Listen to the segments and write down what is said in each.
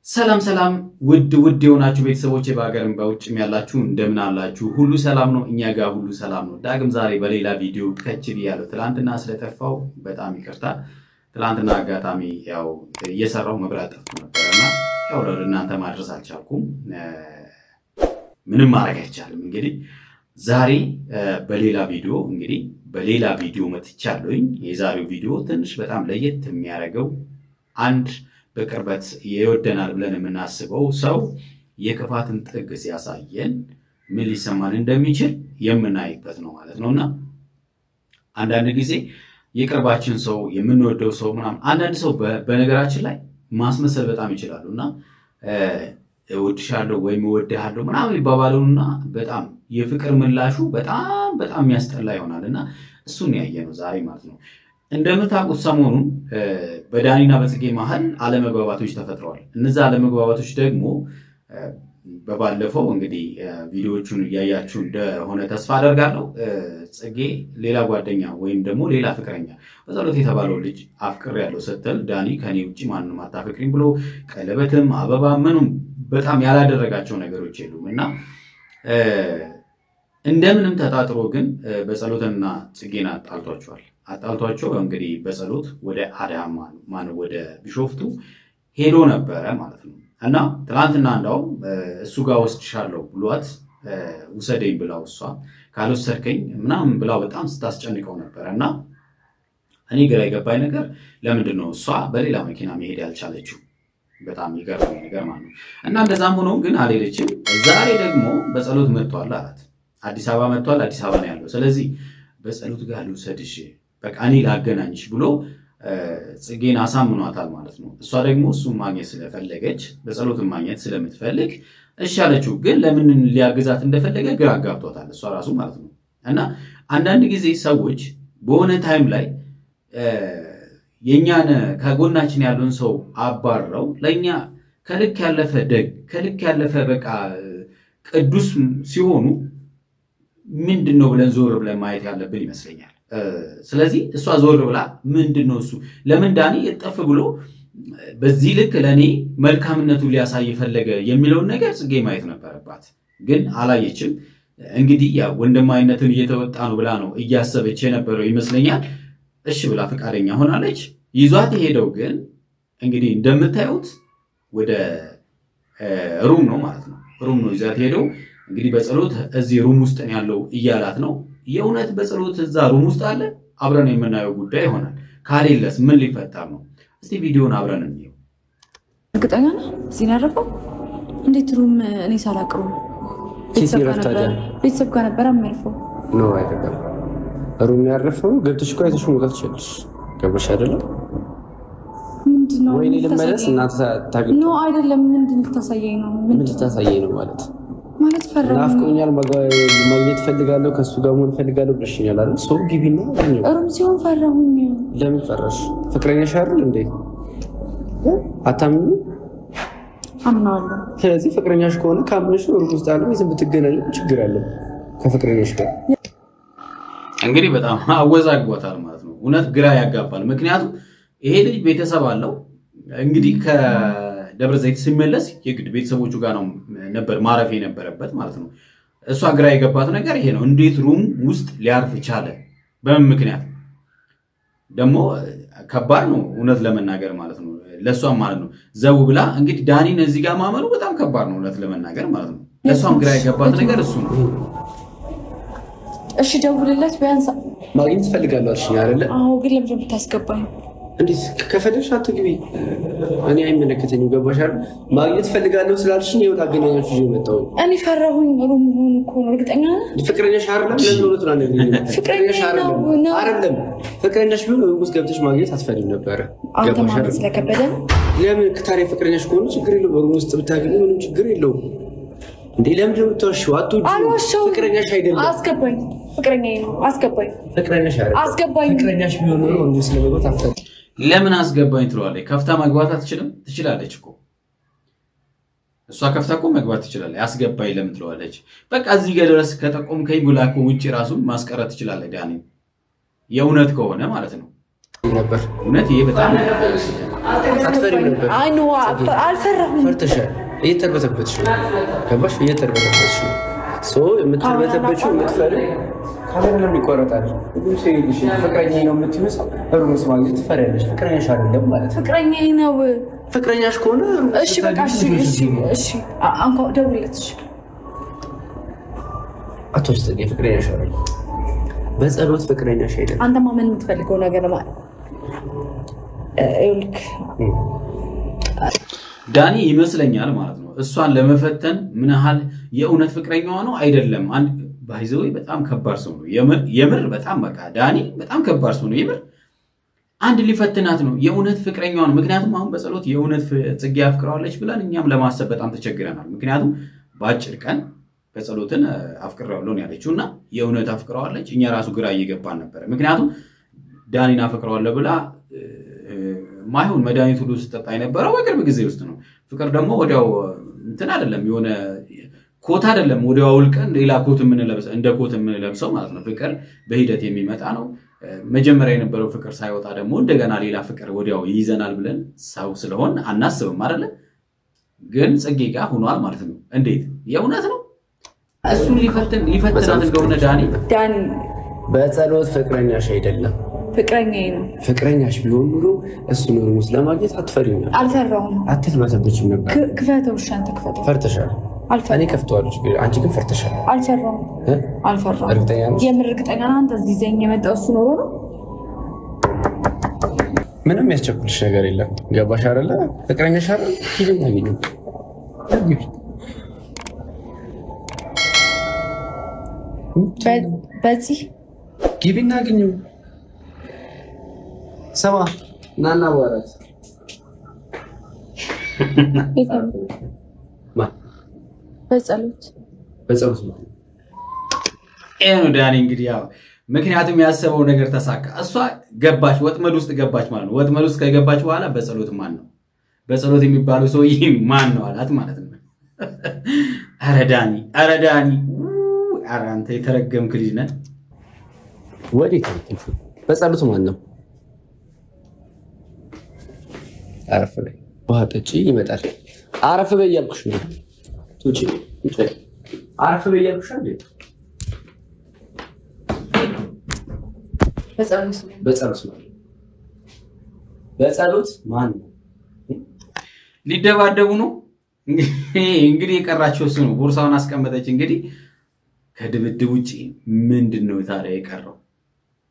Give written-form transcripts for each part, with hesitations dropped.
ሰላም ሰላም ውድ የሆናችሁ ቤተሰቦቼ በአገርም በውጭም ያላችሁ እንደምን አላችሁ ሁሉ ሰላም ነው እኛ ጋር ሁሉ ሰላም ነው ዳግም ዛሬ በሌላ ቪዲዮ ከችብ ያለው ትላንትና ስለተፋው በጣም ይቅርታ ትላንትና አጋጣሚ ያው እየሰራው መብራት ጠፍቶ ነበርና ያው ለእናንተ ማድረስ አልቻልኩም ምንም ማድረግ አይቻልም እንግዲህ ዛሬ በሌላ ቪዲዮ መጥቻለሁኝ የዛሬው ቪዲዮ ትንሽ በጣም ለየት የሚያደርገው አንድ በቅርበት የወደናል ብለን የምናስበው ሰው የከፋትን ጥግ ሲያሳየን ምን ሊሰማን እንደሚችል የምናይበት ነው ማለት ነውና አንዳንድ ጊዜ የቅርባችን ሰው የምንወደው ሰው ምናምን አንዳንድ ሰው በነገራችን ላይ ማስመሰል በጣም ይችላሉና እወድሻለሁ ወይ እወድሃለሁ ምናምን ይባባሉና በጣም የፍቅር ምላሹ በጣም ያስጠላ ይሆናልና እሱን ያየነው ዛሬ ማለት ነው እንደምታውቁት ሰሞኑን በዳኒና በጽጌ መሃል አለመግባባቶች ተፈጥረዋል እነዛ አለመግባባቶች ደግሞ በባለፈው እንግዲህ ቪዲዮዎቹን ያያችሁ እንደሆነ ተስፋ አደርጋለሁ ጽጌ ሌላ ጓደኛ ወይም ደግሞ ሌላ ፍቅረኛ በዛሎት የተባለው ልጅ አፍቅር ያለው ስትል ዳኒ ከኔ ውጪ ማንንም አታፈቅሪም ብሎ ቀለበትም አበባ ምንም በጣም ያላደረጋቸው ነገሮች የሉምና እንደምንም ተጣጥሮ ግን በጸሎትና ጽጌና አጣልቷቸው እንግዲህ በጸሎት ወደ አዳማ ወደ ቢሾፍቱ ሄዶ ነበር ማለት ነው እና ትላንትና እንዳው እሱ ጋር ወስድሻለሁ ብሏት ውሰደኝ ብላው እሷ ካልወሰድከኝ ምናምን ብላው በጣም ስታስጨንቀው ነበርና እኔ ግራ የገባኝ ነገር ለምንድነው እሷ በሌላ መኪና መሄድ ያልቻለችው በጣም ይገርም ነገር ማለት ነው እና እንደዛም ሆኖ ግን አልሄደችም ዛሬ ደግሞ በጸሎት መጥቷል አላት አዲስ አበባ መጥቷል አዲስ አበባ ነው ያለው ስለዚህ በጸሎት ጋር ልውሰድሽ በቃ እኔ ላገናኝሽ ብሎ ጽጌን አሳምኗታል ማለት ነው እሷ ደግሞ እሱን ማግኘት ስለፈለገች በጸሎት ማግኘት ስለምትፈልግ እሺ አለችው ግን ለምን ሊያግዛት እንደፈለገ ግራ አጋብቷታል እሷ ራሱ ማለት ነው እና አንዳንድ ጊዜ ሰዎች በሆነ ታይም ላይ የኛን ከጎናችን ያሉን ሰው አባረው ለኛ ከልክ ያለፈ ደግ ከልክ ያለፈ በቃ ቅዱስ ሲሆኑ ምንድነው ብለን ዞር ብለን ማየት ያለብን ይመስለኛል ስለዚህ እሷ ዞር ብላ ምንድነው እሱ ለምን ዳኒ እጠፍ ብሎ በዚህ ልክ ለኔ መልካምነቱን ሊያሳይ ፈለገ የሚለውን ነገር ጽጌ ማየት ነበረባት ግን አላየችም እንግዲህ ያ ወንድማይነትን እየተወጣ ነው ብላ ነው እያሰበች የነበረው ይመስለኛል እሺ ብላ ፈቃደኛ ሆናለች ይዟት ሄደው ግን እንግዲህ እንደምታዩት ወደ ሩም ነው ማለት ነው ሩም ነው ይዟት ሄደው እንግዲህ በጸሎት እዚህ ሩም ውስጥ ነው ያለው እያላት ነው የእውነት በጸሎት እዛ ሩም ውስጥ አለ አብረን የምናየው ጉዳይ ይሆናል ካሌለስ ምን ሊፈጠር ነው እስቲ ቪዲዮውን አብረን እንየው እርግጠኛ ነህ እዚህ ነው ያረፈው እንዴት ሩም እኔ ሳላቀሩ ቤተሰብ ጋር ነበር የሚያርፈው ነው አይደለም ሩም ያረፈው ገብተሽ እኮ አይተሽ መውጣት ትችላለሽ ገባሽ አይደለም ምንድነው ወይኔ ለመለስ እናንተ ታግኝ ነው አይደለም ምንድነው ልታሳየኝ ነው ምንድነው ታሳየኝ ነው ማለት ፈራው ናፍቆኛል ማግኘት ፈልጋለሁ ከሱ ጋር መሆን ፈልጋለሁ ብለሽኛል አይደል ሰው ግቢና ሩም ሲሆን ፈራሁኝ ለምን ፈራሽ ፍቅረኛሽ አይደል እንዴ አታምኚ አምናለሁ ስለዚህ ፍቅረኛሽ ከሆነ ካምነሽ ሩም ውስጥ አለ ይዘን ብትገናኙ ችግር አለ ከፍቅረኛሽ ጋር እንግዲህ በጣም አወዛግቧታል ማለት ነው እውነት ግራ ያጋባል ምክንያቱም ይሄ ልጅ ቤተሰብ አለው እንግዲህ ከደብረ ዘይት ሲመለስ የግድ ቤተሰቦቹ ጋር ነው ነበር ማረፍ የነበረበት ማለት ነው እሷ ግራ የገባት ነገር ይሄ ነው እንዴት ሩም ውስጥ ሊያርፍ ቻለ በምን ምክንያት ደግሞ ከባድ ነው እውነት ለመናገር ማለት ነው ለሷም ማለት ነው ዘው ብላ እንግዲህ ዳኒን እዚህ ጋር ማመኑ በጣም ከባድ ነው እውነት ለመናገር ማለት ነው ለሷም ግራ የገባት ነገር እሱ ነው እሺ ደውልለት ቢያንስ ማግኘት ፈልጋለሽ አይደል አዎ ግን ለምን ብታስገባኝ እንዴ ከፈለግሽ አትግቢ እኔ አይመለከተኝም ገባሽ አይደል ማግኘት ፈልጋለሁ ስላልሽኝ ይወጣ አገናኛችሁ ይዤ መጣሁ እኔ ፈራሁኝ ሩም ሆኖ እኮ ነው እርግጠኛ ፍቅረኛሽ አይደለም ለምን ነው ትላለኝ ፍቅረኛሽ አይደለም ፍቅረኛሽ ቢሆን ውስጥ ገብተሽ ማግኘት አትፈልጊም ነበር ገባሽ አይደል ስለከበደ ለምን ከታሪ ፍቅረኛሽ ከሆነ ችግር የለውም ሩም ውስጥ ብታገኙ ምንም ችግር የለውም እንዴ ለምን ነው ተወሽው ፍቅረኛሽ አይደለም አስገባኝ ፍቅረኛዬ ነው አስገባኝ ፍቅረኛሽ አይደለም አስገባኝ ፍቅረኛሽ ቢሆን ነው እንዴ ስለመግባት አትፈልጊም ለምን አስገባኝ ትሏለች ከፍታ መግባት ትችላለች እኮ እሷ ከፍታ እኮ መግባት ትችላለች አስገባኝ ለምን ትሏለች በቃ እዚህ ጋር ድረስ ከተቆምከኝ ብላኮ ውጪ ራሱ ማስቀረት ትችላለች ዳኒ የእውነት ከሆነ ማለት ነው ነበር እውነት ይሄ በጣም አትፈሪም ነበር አይ ኖ አልፈራሁም ፈርተሻል እየተርበተበትሽ ገባሽ እየተርበተበትሽ ሶ የምትርበተበችው የምትፈሪ ካሜራ ለምን ይቆረጣል ሁሉ ሲልሽ ፍቅረኛዬ ነው የምትመስለው ሩምስ ማለት ትፈሪያለሽ ፍቅረኛሽ አይደለም ማለት ፍቅረኛዬ ነው ፍቅረኛሽ ከሆነ እሺ በቃ እሺ አንኳ ደውልለት እሺ አትወስደኝ ፍቅረኛሽ አይደለም በጸሎት ፍቅረኛሽ አይደለም አንተ ማመን የምትፈልገው ነገር ማለት እልክ ዳኒ ይመስለኛል ማለት ነው እሷን ለመፈተን ምን ያህል የእውነት ፍቅረኛዋ ነው አይደለም አንድ ባይዘው በጣም ከባድ ሰው ነው የምር በጣም በቃ ዳኒ በጣም ከባድ ሰው ነው የምር አንድ ሊፈትናት ነው የእውነት ፍቅረኛዋ ነው ምክንያቱም አሁን በጸሎት የእውነት ጽጌ አፍቅራለች ብለን እኛም ለማሰብ በጣም ተቸግረናል ምክንያቱም ባጭር ቀን በጸሎትን አፍቅራለሁ ነው ያለችውና የእውነት አፍቅራለች እኛ ራሱ ግራ እየገባን ነበር ምክንያቱም ዳኒና አፍቅራለሁ ብላ ማይሆን መድኃኒት ሁሉ ስጠጣ የነበረው በቅርብ ጊዜ ውስጥ ነው ፍቅር ደግሞ ወዲያው እንትን አይደለም የሆነ ኮት አይደለም ወዲያው አውልቀን ሌላ ኮት የምንለብሰው እንደ ኮት የምንለብሰው ማለት ነው ፍቅር በሂደት የሚመጣ ነው መጀመሪያ የነበረው ፍቅር ሳይወጣ ደግሞ እንደገና ሌላ ፍቅር ወዲያው ይይዘናል ብለን ሰው ስለሆን አናስብም አይደለ ግን ጽጌ ጋር ሆኗል ማለት ነው እንዴት የእውነት ነው እሱን ሊፈትናት እንደሆነ ዳኒ በጸሎት ፍቅረኛሽ አይደለም ፍቅረኛዬ ነው ፍቅረኛሽ ቢሆን ኑሮ እሱን ሩምስ ለማግኘት አትፈሪም ነበር አልፈራሁም አትልበተበችም ነበር ክፈተው እሺ አንተ ክፈተው ፈርተሻል እኔ ከፍተዋለሁ አንቺ ግን ፈርተሻል አልፈራሁም እርግጠኛ ነሽ የምር እርግጠኛ ነህ አንተ እዚህ ዘኝ የመጣው እሱ ኖሮ ነው ምንም ያስቸኩልሽ ነገር የለም ገባሽ አይደለ ፍቅረኛሽ አይደል ይሄን ያገኙ በዚህ ግቢና አግኙ ሰማ ናና ወራት በጸሎት ነው ዳኒ እንግዲህ ያው ምክንያቱም ያሰበው ነገር ተሳካ እሷ ገባች ወጥመድ ውስጥ ገባች ማለት ነው ወጥመድ ውስጥ ከገባች በኋላ በጸሎት ማን ነው በጸሎት የሚባለው ሰውዬ ማን ነው አላት ማለት ነው አረ ዳኒ አንተ የተረገምክ ልጅ ነህ ወዴት በጸሎት ማን ነው አረፍ በይ ውሃ ጠጪ ይመጣል አረፍ በይ እያልኩሽ ነው ቱጪ አረፍ በይ እያልኩሽ አይደል በጸሎት ማን ነው ሊደባደቡ ነው እንግዲህ የቀራቸው እሱ ነው ቦርሳውን አስቀመጠች እንግዲህ ከድብድብ ውጪ ምንድነው ታዲያ የቀረው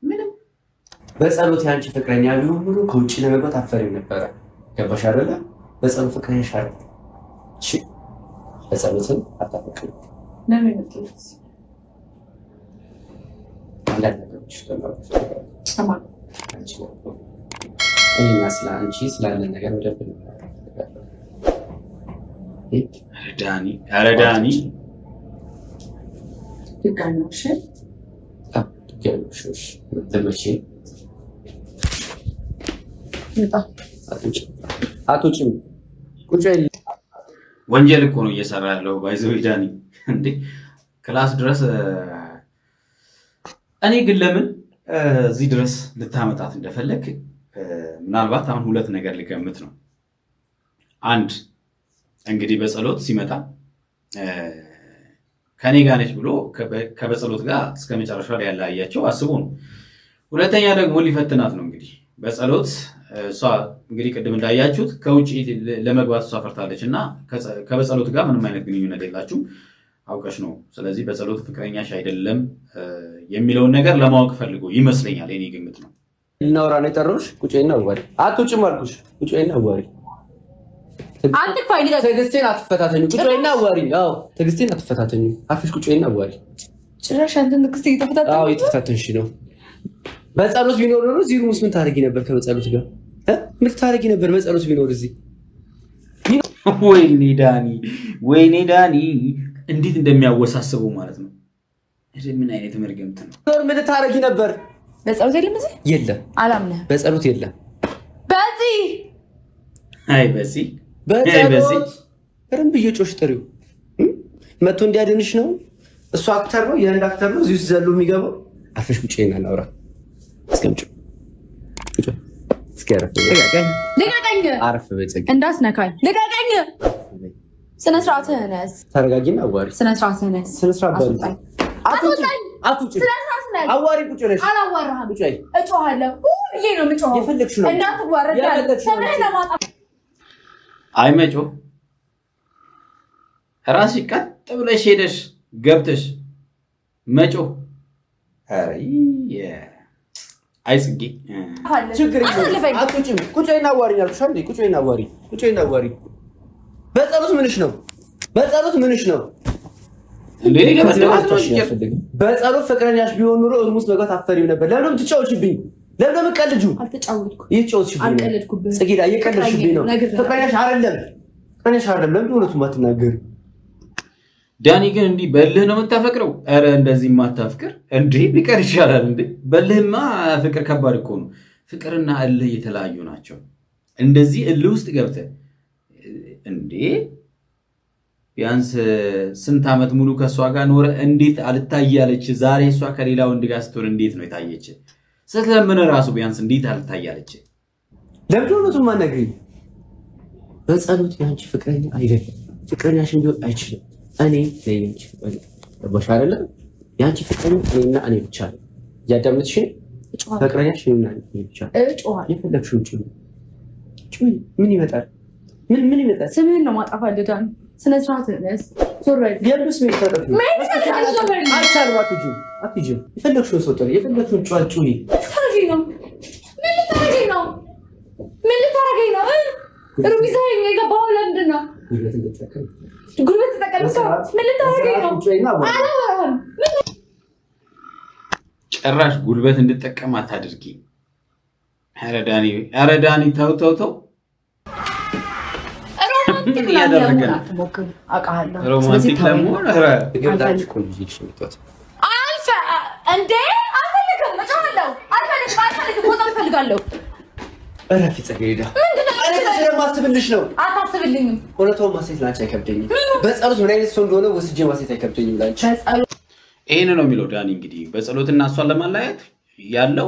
ምንም በጸሎት ያንቺ ፍቅረኛ ቢሆን ሁሉ ከውጪ ለመግባት አፈሪም ነበር ገባሽ አይደለ በጸሎት ፍቅረኛሽ አይደል እሺ በጸሎትን አታፈቅሪ ለምን ትልስ አንዳንዶች ተማም አንቺ ስላለ ነገር ወደብን አረ ዳኒ ይጋናሽ ገርምሽሽ ተመቼ አቶችም ቁጭ ወንጀል እኮ ነው እየሰራ ያለው ባይዘው ዳኒ እንዴ ክላስ ድረስ እኔ ግን ለምን እዚህ ድረስ ልታመጣት እንደፈለክ ምናልባት አሁን ሁለት ነገር ልገምት ነው አንድ እንግዲህ በጸሎት ሲመጣ ከኔ ጋር ነች ብሎ ከበጸሎት ጋር እስከ መጨረሻው ላይ ያላያቸው አስቦ ነው ሁለተኛ ደግሞ ሊፈትናት ነው እንግዲህ በጸሎት እሷ እንግዲህ ቅድም እንዳያችሁት ከውጪ ለመግባት እሷ ፈርታለችና ከበጸሎት ጋር ምንም አይነት ግንኙነት የላችሁ አውቀሽ ነው ስለዚህ በጸሎት ፍቅረኛሽ አይደለም የሚለው ነገር ለማወቅ ፈልጎ ይመስለኛል እኔ ግምት ነው እናውራ ነው የጠራሁሽ ቁጭይና ወሬ አትውጭም አልኩሽ ቁጭይና ወሬ አንተ ፋይል ትግስቴን አትፈታተኙ ቁጭይና ወሬ አዎ ትግስቴን አትፈታተኙ አፍሽ ቁጭይና ወሬ ጭራሽ አንተ ትግስቴ ተፈታተኝ አዎ የተፈታተንሽ ነው በጸሎት ቢኖር ነው እዚህ ሩምስ ምን ታረጊ ነበር ከበጸሎት ጋር ምን ታረጊ ነበር በጸሎት ቢኖር እዚህ ወይኔ ዳኒ እንዴት እንደሚያወሳስበው ማለት ነው ምን አይነት መርገምት ነው ምን ታረጊ ነበር በጸሎት የለም እዚህ የለም አላምነህ በጸሎት የለም በዚህ አይ በዚህ ረም በየጮሽ ጥሪው መጥቶ እንዲያድንሽ ነው እሱ አክተር ነው የአንድ አክተር ነው እዚህ ዘሎ የሚገባው አፍሽ ቁጭ ይናል አውራ እስከምጭ እስኪያረፍ ልቀቀኝ አረፍ በጽጌ እንዳስነካኝ ልቀቀኝ ስነ ስርዓትህን ያዝ ተረጋጊና አዋሪ ስነ ስርዓትህን ያዝ ስነ ስርዓት በል አትውጪ ስነ ስርዓትህን ያዝ አዋሪ ቁጭ ነሽ አላዋራህም ቁጭ በይ እጮሃለሁ ሁሌ ነው የምጮኸው የፈለግሽ ነው እንዳትዋረድ ሰብረህ ለማጣት አይመጮ ራስሽ ቀጥ ብለሽ ሄደሽ ገብተሽ መጮ አይ አይጽጌ ችግር የለም አትውጪም ቁጭ በይና አዋሪኝ አልኩሽ አንዴ ቁጭ በይና አዋሪ በጸሎት ምንሽ ነው እንዴ ለማለት በጸሎት ፍቅረኛሽ ቢሆን ኑሮ እርሙስ መግባት አፈሪም ነበር ለምን ትጫወችብኝ ለምን ቀልጁ አልተጫወትኩም ይጫወትሽብኝ አልቀለድኩብኝ ጽጌዳ እየቀለድሽብኝ ነው ፍቅረኛሽ አይደለም ለምን እውነቱን ማትናገር ዳኒ ግን እንዲህ በልህ ነው የምታፈቅረው አረ እንደዚህ ማታፍቅር እንዴ ቢቀር ይሻላል እንዴ በልህማ ፍቅር ከባድ እኮ ነው ፍቅርና እልህ የተለያዩ ናቸው እንደዚህ እልህ ውስጥ ገብተህ እንዴ ቢያንስ ስንት አመት ሙሉ ከሷ ጋር ኖረ እንዴት አልታያለች ዛሬ እሷ ከሌላ ወንድ ጋር ስትሆን እንዴት ነው የታየች ስለምን ራሱ ቢያንስ እንዴት አልታያለች ለምንድነው ማነግሪ በጸሎት ያንቺ ፍቅረኛ አይደለም ፍቅረኛሽ እንዲሆን አይችልም እኔ ለይንቺ በሻለለ ያንቺ ፍቅረኛ እኔና እኔ ብቻ ነው ያዳምጥሽ ፍቅረኛሽ እኔና እኔ ብቻ እጮሃለሁ የፈለግሽው ጩይ ምን ይመጣል ምን ይመጣል ስምህን ነው ማጣፋት ዳኒ ስነ ስርዓትህን ያዝ ዞር በል የሉስ ምን ተጠፍ አልቻልም አትጂ የፈለግሽው ሰው ጥሪ የፈለግሽው ጩይ ምን ልታረገኝ ነው ሩሚዛኝ የገባው ለምንድን ነው ጉልበት ተጠቀምከው ምን ልታረገኝ ነው አላወራህም ጭራሽ ጉልበት እንድጠቀም አታድርጊ ኧረ ዳኒ ተው ሮማንቲክ ለመሆን ኧረ ገባች ኮንጂክሽ ምጥቷት አልፈ እንዴ አልፈልግም አልፈልግም ቦታ ፈልጋለሁ እረፊ ጽጌዳ እኔ ስለማስብልሽ ነው አታስብልኝም ወለተው ማሴት ላንቺ አይከብደኝም በጸሎት ምን አይነት ሰው እንደሆነ ወስጄ ማሴት አይከብደኝም ላንቺ ይሄን ነው የሚለው ዳኒ እንግዲህ በጸሎትና እሷን ለማላየት ያለው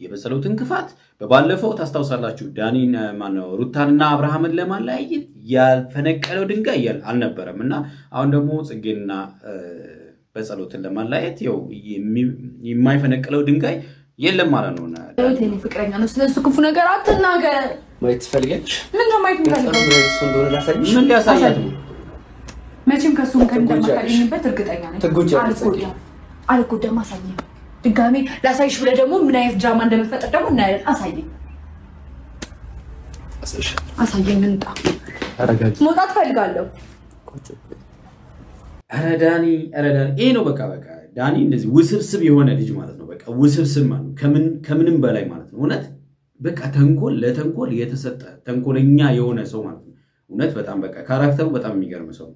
የበጸሎትን ክፋት በባለፈው ታስታውሳላችሁ ዳኒን ማነው ሩታንና አብርሃምን ለማላየት ያልፈነቀለው ድንጋይ አልነበረምና አሁን ደግሞ ጽጌና በጸሎትን ለማላየት ያው የማይፈነቀለው ድንጋይ የለም ማለት ነው ለኔ ፍቅረኛ ነው ስለሱ ክፉ ነገር አትናገር ማየት ትፈልጊያለሽ ምን ነው ማየት የምፈልገው ምን ሊያሳያት ነው መቼም ከሱም ከእንደማካኝበት እርግጠኛ ነኝ አልጎዳም አሳየኝ ድጋሜ ላሳይሽ ብለህ ደግሞ ምን አይነት ድራማ እንደምፈጠር ደግሞ እናያለን አሳየኝ እንጣ መውጣት ፈልጋለሁ ኧረ ዳኒ ይሄ ነው በቃ ዳኒ እንደዚህ ውስብስብ የሆነ ልጅ ማለት ነው በቃ ውስብስብ ማለት ከምንም በላይ ማለት ነው እውነት በቃ ለተንኮል የተሰጠ ተንኮለኛ የሆነ ሰው ማለት ነው እውነት በጣም በቃ ካራክተሩ በጣም የሚገርም ሰው